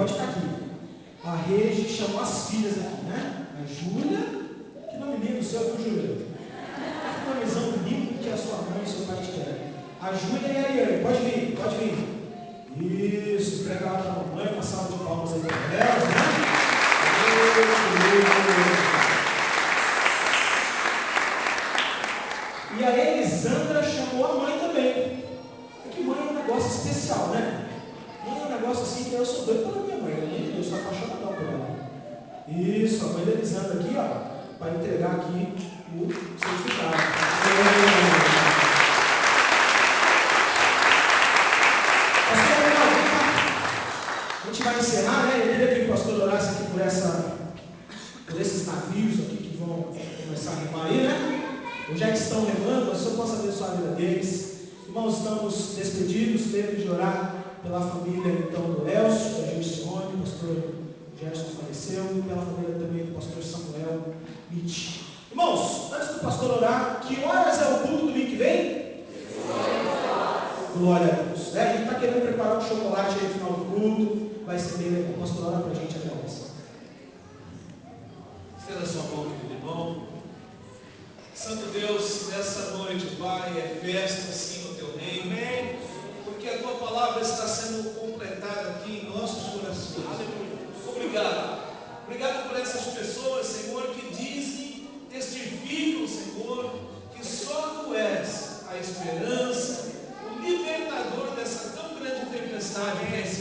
pode ficar aqui. A Regi chamou as filhas aqui, né? A Júlia, que nome lindo o seu, viu, Júlia? Que nomezão lindo que a sua mãe e seu pai te deram. A Júlia e a Ariane, pode vir, pode vir. Isso, entrega lá para a mamãe, uma salva de palmas aí para elas, né? E a Elisandra chamou a mãe também. Porque mãe é um negócio especial, né? Mãe é um negócio assim que eu sou doido pela minha mãe. Eu sou apaixonadão por ela. Isso, a mãe da Elisandra aqui, ó, para entregar aqui o certificado. A gente vai encerrar, né? Eu queria que o pastor orasse aqui por esses navios aqui que vão começar a remar aí, né? Ou já que estão remando, mas o Senhor possa abençoar a vida deles. Irmãos, estamos despedidos, lembre de orar pela família então do Elcio, da Gilcione, o pastor Gerson faleceu, e pela família também do pastor Samuel Mitch. Irmãos, antes do pastor orar, que horas é o culto do domingo que vem? Glória a Deus. A gente está querendo preparar um chocolate aí no final do culto, vai ser bem legal. O pastor ora para a gente agora. Estenda sua mão, querido irmão. Santo Deus, nessa noite, Pai, é festa sim no teu reino, amém? Porque a tua palavra está sendo completada aqui em nossos corações. Obrigado. Obrigado por essas pessoas, Senhor, que dizem, testificam, Senhor, que só tu és a esperança, o libertador dessa tão grande tempestade que é esse